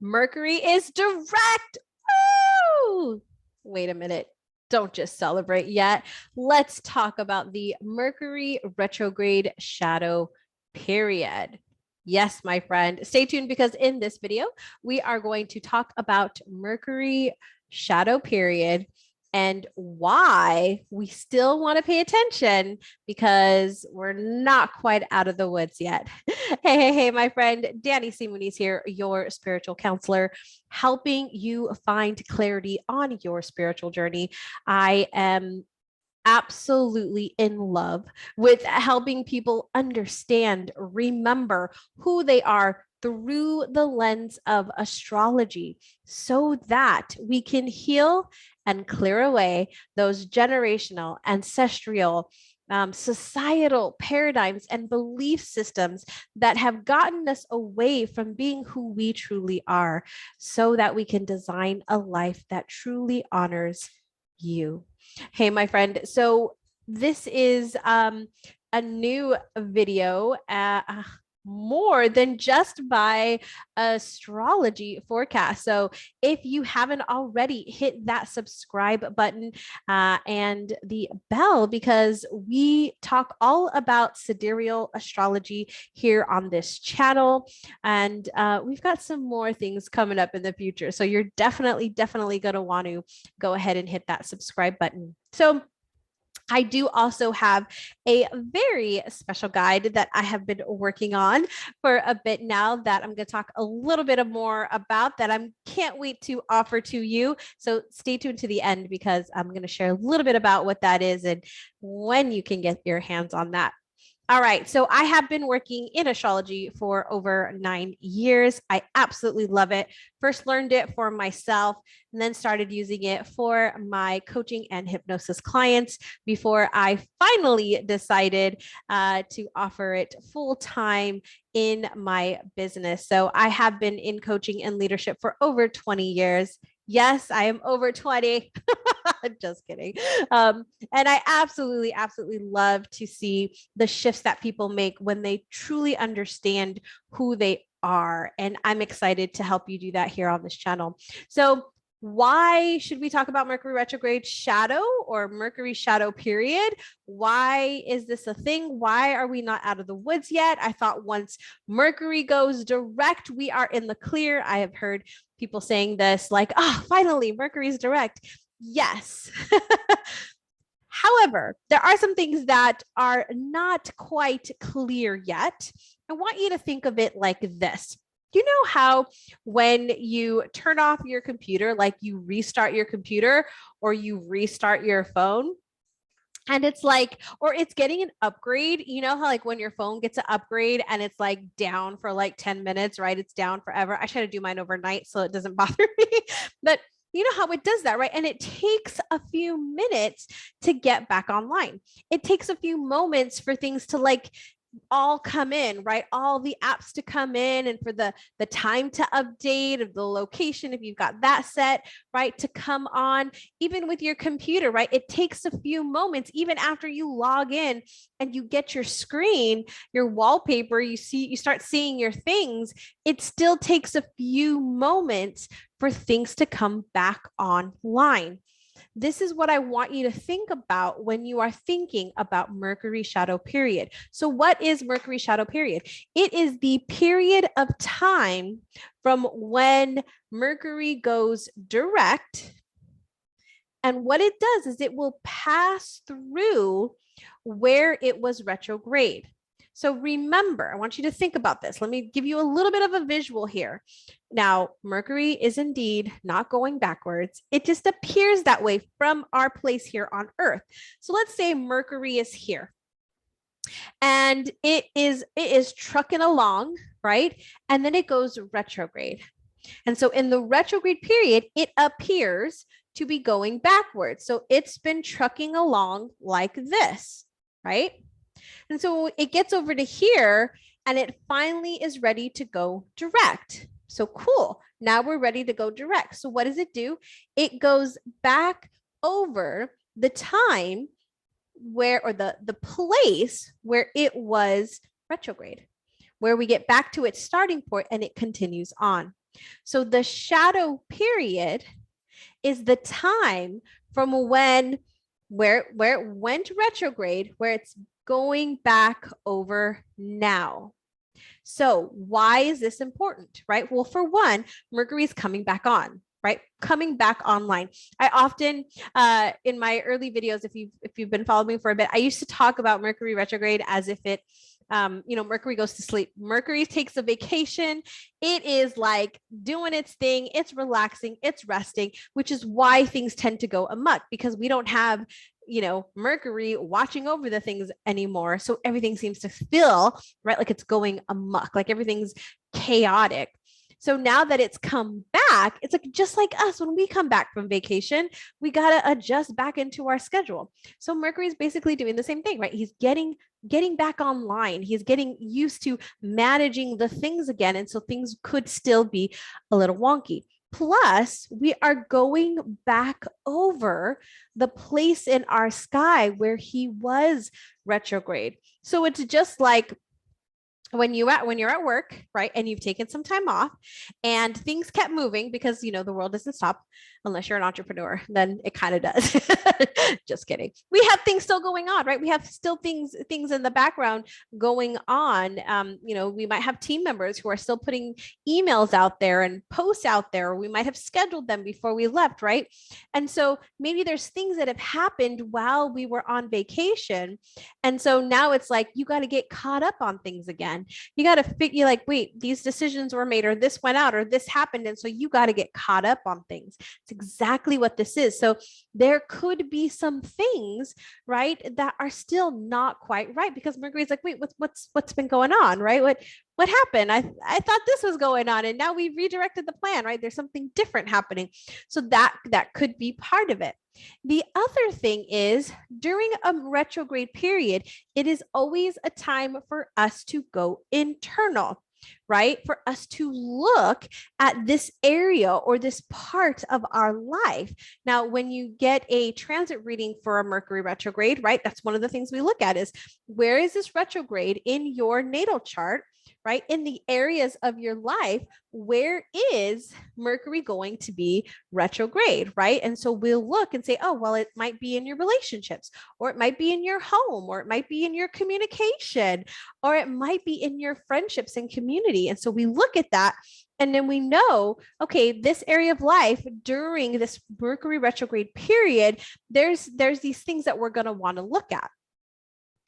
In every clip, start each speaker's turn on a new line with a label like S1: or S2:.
S1: Mercury is direct. Woo! Wait a minute. Don't just celebrate yet. Let's talk about the Mercury Retrograde Shadow Period. Yes, my friend, stay tuned because in this video, we are going to talk about Mercury Shadow Period and why we still want to pay attention because we're not quite out of the woods yet. Hey, my friend, Danny Simoni's here, your spiritual counselor, helping you find clarity on your spiritual journey. I am absolutely in love with helping people understand, remember who they are through the lens of astrology so that we can heal and clear away those generational, ancestral, societal paradigms and belief systems that have gotten us away from being who we truly are so that we can design a life that truly honors you. Hey, my friend. So this is a new video, more than just by astrology forecast. So if you haven't already, hit that subscribe button and the bell because we talk all about sidereal astrology here on this channel. And we've got some more things coming up in the future. So you're definitely going to want to go ahead and hit that subscribe button. So I do also have a very special guide that I have been working on for a bit now that I'm going to talk a little bit more about that I can't wait to offer to you. So stay tuned to the end because I'm going to share a little bit about what that is and when you can get your hands on that. All right. So I have been working in astrology for over 9 years. I absolutely love it. First learned it for myself and then started using it for my coaching and hypnosis clients before I finally decided to offer it full time in my business. So I have been in coaching and leadership for over 20 years. Yes, I am over 20. Just kidding. And I absolutely love to see the shifts that people make when they truly understand who they are. And I'm excited to help you do that here on this channel. So why should we talk about Mercury retrograde shadow or Mercury shadow period? Why is this a thing? Why are we not out of the woods yet? I thought once Mercury goes direct, we are in the clear. I have heard people saying this like, oh, finally, Mercury's direct. Yes. However, there are some things that are not quite clear yet. I want you to think of it like this. You know how when you turn off your computer, like you restart your computer or you restart your phone, and it's like, or it's getting an upgrade, you know how like when your phone gets an upgrade and it's like down for like 10 minutes, right? It's down forever. I try to do mine overnight so it doesn't bother me, but you know how it does that, right? And it takes a few minutes to get back online. It takes a few moments for things to like all come in, right? All the apps to come in and for the time to update of the location, if you've got that set, right, to come on. Even with your computer, right? It takes a few moments, even after you log in and you get your screen, your wallpaper, you start seeing your things. It still takes a few moments for things to come back online. This is what I want you to think about when you are thinking about Mercury shadow period. So what is Mercury shadow period? It is the period of time from when Mercury goes direct. And what it does is it will pass through where it was retrograde. So remember, I want you to think about this. Let me give you a little bit of a visual here. Now, Mercury is indeed not going backwards. It just appears that way from our place here on Earth. So let's say Mercury is here and it is trucking along, right? And then it goes retrograde. And so in the retrograde period, it appears to be going backwards. So it's been trucking along like this, right? And so it gets over to here and it finally is ready to go direct. So cool. Now we're ready to go direct. So what does it do? It goes back over the time where, or the place where it was retrograde, where we get back to its starting point and it continues on. So the shadow period is the time from where it went retrograde, where it's going back over now. So why is this important, right? Well, for one, Mercury's coming back on, right? Coming back online. I often, in my early videos, if you've been following me for a bit, I used to talk about Mercury retrograde as if it, Mercury goes to sleep. Mercury takes a vacation. It is like doing its thing. It's relaxing. It's resting, which is why things tend to go amok, because we don't have Mercury watching over the things anymore. So everything seems to feel right, like it's going amok, like everything's chaotic. So now that it's come back, it's like just like us when we come back from vacation, we got to adjust back into our schedule. So Mercury is basically doing the same thing, right? He's getting back online. He's getting used to managing the things again. And so things could still be a little wonky. Plus, we are going back over the place in our sky where he was retrograde. So it's just like when you're at work, right, and you've taken some time off and things kept moving because the world doesn't stop unless you're an entrepreneur, then it kind of does. Just kidding. We have things still going on, right? We have still things in the background going on. We might have team members who are still putting emails out there and posts out there, or we might have scheduled them before we left, right? And so maybe there's things that have happened while we were on vacation. And so now it's like, you got to get caught up on things again. You got to figure like, wait, these decisions were made, or this went out, or this happened. And so you got to get caught up on things. It's exactly what this is. So there could be some things, right, that are still not quite right, because Mercury's like, wait, what's been going on, right? What happened? I thought this was going on, and now we've redirected the plan, right? There's something different happening. So that could be part of it. The other thing is, during a retrograde period, it is always a time for us to go internal, right? For us to look at this area or this part of our life. Now, when you get a transit reading for a Mercury retrograde, right, that's one of the things we look at is, where is this retrograde in your natal chart? Right? In the areas of your life, where is Mercury going to be retrograde, right? And so we'll look and say, oh, well, it might be in your relationships, or it might be in your home, or it might be in your communication, or it might be in your friendships and community. And so we look at that, and then we know, okay, this area of life during this Mercury retrograde period, there's these things that we're going to want to look at.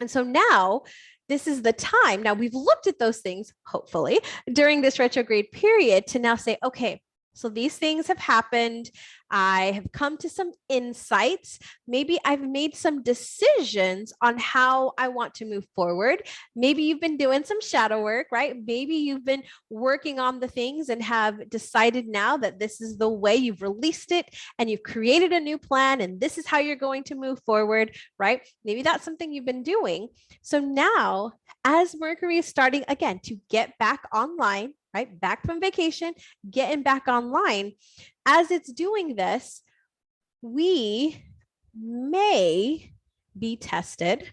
S1: And so now this is the time. Now we've looked at those things, hopefully, during this retrograde period, to now say, okay, so these things have happened. I have come to some insights. Maybe I've made some decisions on how I want to move forward. Maybe you've been doing some shadow work, right? Maybe you've been working on the things and have decided now that this is the way. You've released it and you've created a new plan, and this is how you're going to move forward, right? Maybe that's something you've been doing. So now, as Mercury is starting again to get back online, right? Back from vacation, getting back online. As it's doing this, we may be tested.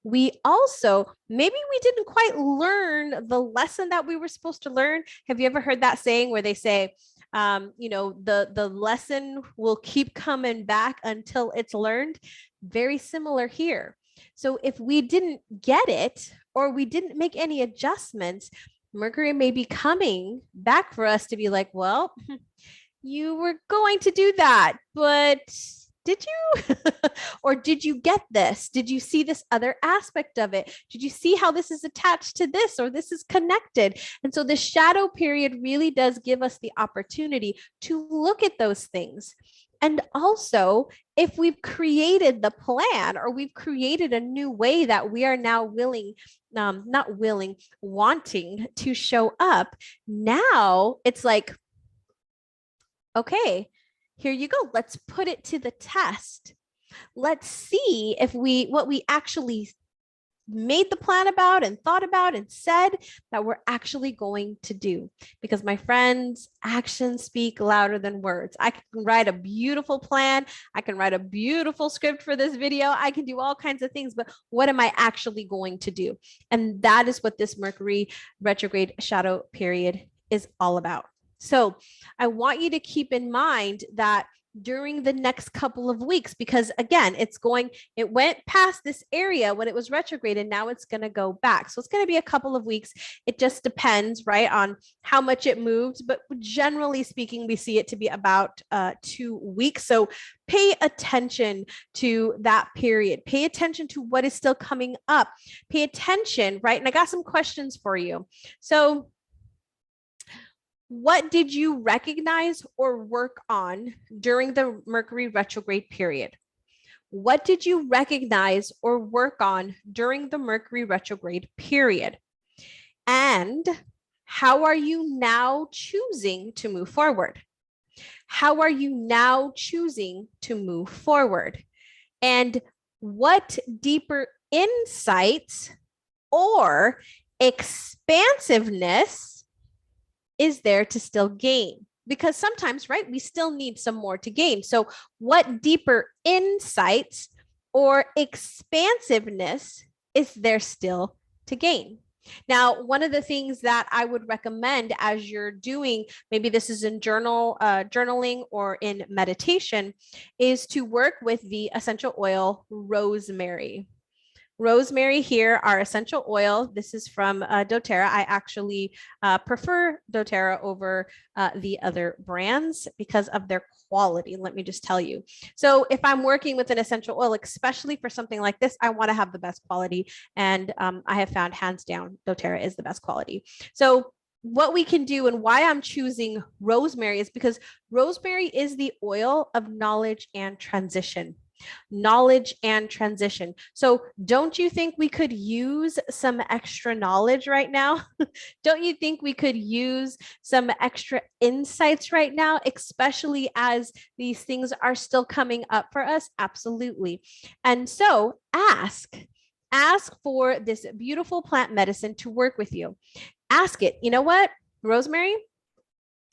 S1: We also, maybe we didn't quite learn the lesson that we were supposed to learn. Have you ever heard that saying where they say, the lesson will keep coming back until it's learned? Very similar here. So if we didn't get it, or we didn't make any adjustments, Mercury may be coming back for us to be like, well, you were going to do that, but did you? Or did you get this? Did you see this other aspect of it? Did you see how this is attached to this, or this is connected? And so the shadow period really does give us the opportunity to look at those things. And also, if we've created the plan, or we've created a new way that we are now wanting to show up, now it's like, okay, here you go. Let's put it to the test. Let's see if what we actually made the plan about and thought about and said that we're actually going to do. Because my friends, actions speak louder than words. I can write a beautiful plan. I can write a beautiful script for this video. I can do all kinds of things, but what am I actually going to do? And that is what this Mercury retrograde shadow period is all about. So I want you to keep in mind that during the next couple of weeks, because again, it went past this area when it was retrograde and now it's going to go back. So it's going to be a couple of weeks. It just depends, right, on how much it moved. But generally speaking, we see it to be about 2 weeks. So pay attention to that period. Pay attention to what is still coming up. Pay attention, right? And I got some questions for you. So what did you recognize or work on during the Mercury retrograde period? What did you recognize or work on during the Mercury retrograde period? And how are you now choosing to move forward? How are you now choosing to move forward? And what deeper insights or expansiveness is there to still gain? Because sometimes, right, we still need some more to gain. So what deeper insights or expansiveness is there still to gain? Now, one of the things that I would recommend as you're doing, maybe this is in journaling or in meditation, is to work with the essential oil Rosemary. Rosemary here, our essential oil. This is from doTERRA. I actually prefer doTERRA over the other brands because of their quality. Let me just tell you. So if I'm working with an essential oil, especially for something like this, I want to have the best quality. And I have found hands down, doTERRA is the best quality. So what we can do and why I'm choosing rosemary is because rosemary is the oil of knowledge and transition. Knowledge and transition. So don't you think we could use some extra knowledge right now? Don't you think we could use some extra insights right now, especially as these things are still coming up for us? Absolutely. And so ask for this beautiful plant medicine to work with you. Ask it, you know what, Rosemary,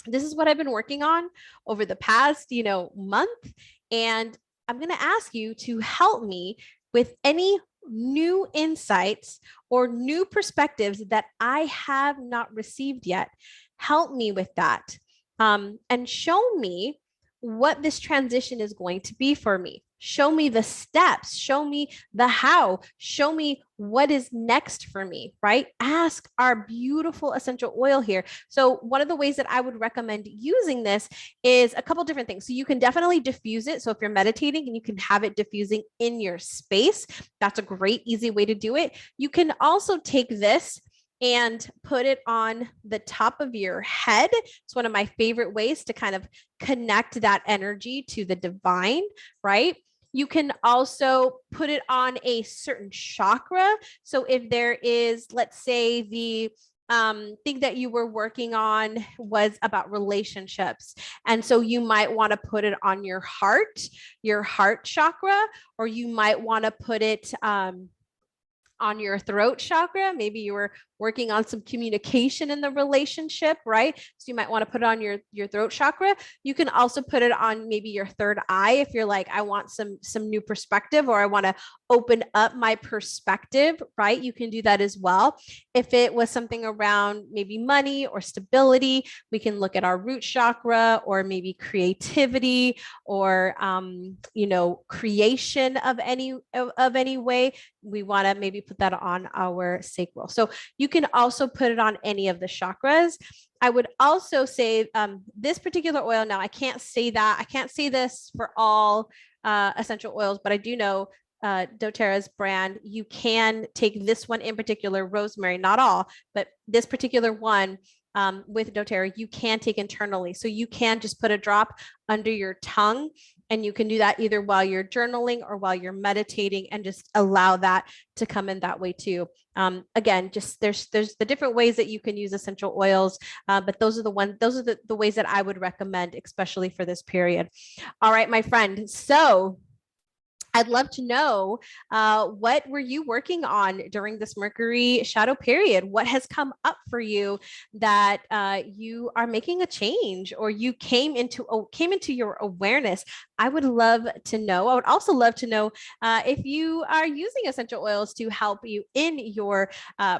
S1: this is what I've been working on over the past, month. And I'm going to ask you to help me with any new insights or new perspectives that I have not received yet. Help me with that. And show me what this transition is going to be for me. Show me the steps, show me the how, show me what is next for me, right? Ask our beautiful essential oil here. So one of the ways that I would recommend using this is a couple different things. So you can definitely diffuse it. So if you're meditating and you can have it diffusing in your space, that's a great, easy way to do it. You can also take this and put it on the top of your head. It's one of my favorite ways to kind of connect that energy to the divine, right? You can also put it on a certain chakra. So if there is, let's say the thing that you were working on was about relationships. And so you might want to put it on your heart chakra, or you might want to put it on your throat chakra. Maybe you were working on some communication in the relationship, right? So you might want to put it on your throat chakra. You can also put it on maybe your third eye if you're like, I want some new perspective, or I want to open up my perspective, right? You can do that as well. If it was something around maybe money or stability, we can look at our root chakra, or maybe creativity, or creation of any way. We want to maybe put that on our sacral. So you can also put it on any of the chakras. I would also say this particular oil, now I can't say this for all essential oils, but I do know doTERRA's brand, you can take this one in particular, rosemary, not all, but this particular one with doTERRA, you can take internally. So you can just put a drop under your tongue, and you can do that either while you're journaling or while you're meditating, and just allow that to come in that way too. Again, just there's the different ways that you can use essential oils, but those are the ways that I would recommend, especially for this period. All right, my friend. So I'd love to know what were you working on during this Mercury shadow period? What has come up for you that you are making a change, or you came into your awareness? I would love to know. I would also love to know if you are using essential oils to help you in your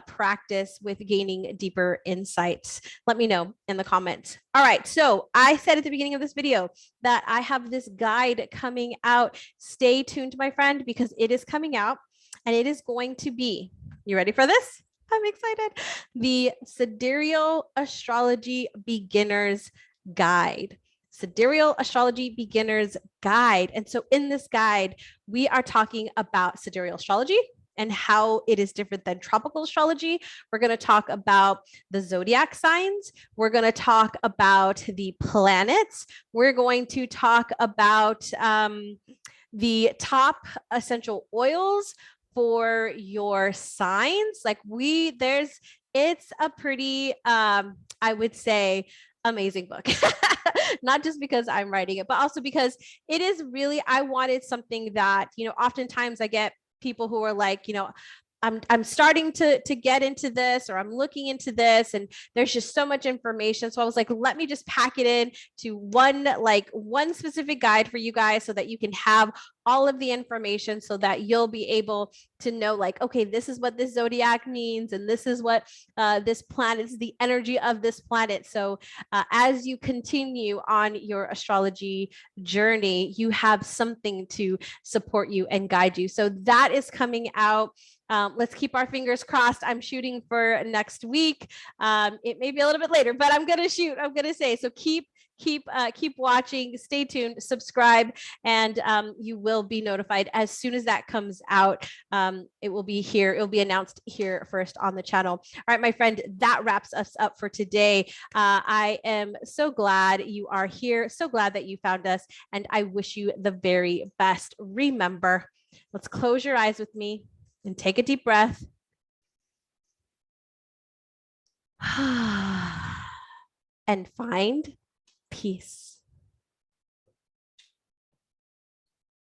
S1: practice with gaining deeper insights. Let me know in the comments. All right. So I said at the beginning of this video that I have this guide coming out. Stay tuned, my friend, because it is coming out and it is going to be, you ready for this? I'm excited. The Sidereal Astrology Beginner's Guide. Sidereal Astrology Beginner's Guide. And so in this guide, we are talking about sidereal astrology and how it is different than tropical astrology. We're going to talk about the zodiac signs. We're going to talk about the planets. We're going to talk about the top essential oils for your signs. Like it's a pretty, I would say, amazing book. Not just because I'm writing it, but also because it is really, I wanted something that, oftentimes I get people who are like, I'm starting to get into this, or I'm looking into this, and there's just so much information. So I was like, let me just pack it in to one specific guide for you guys so that you can have all of the information so that you'll be able to know, like, okay, this is what this zodiac means, and this is what this planet is, the energy of this planet. So as you continue on your astrology journey, you have something to support you and guide you. So that is coming out. Let's keep our fingers crossed. I'm shooting for next week. It may be a little bit later, but I'm going to shoot. I'm going to say, so keep watching, stay tuned, subscribe, and you will be notified as soon as that comes out. It will be here. It will be announced here first on the channel. All right, my friend, that wraps us up for today. I am so glad you are here. So glad that you found us, and I wish you the very best. Remember, let's close your eyes with me and take a deep breath. And find peace.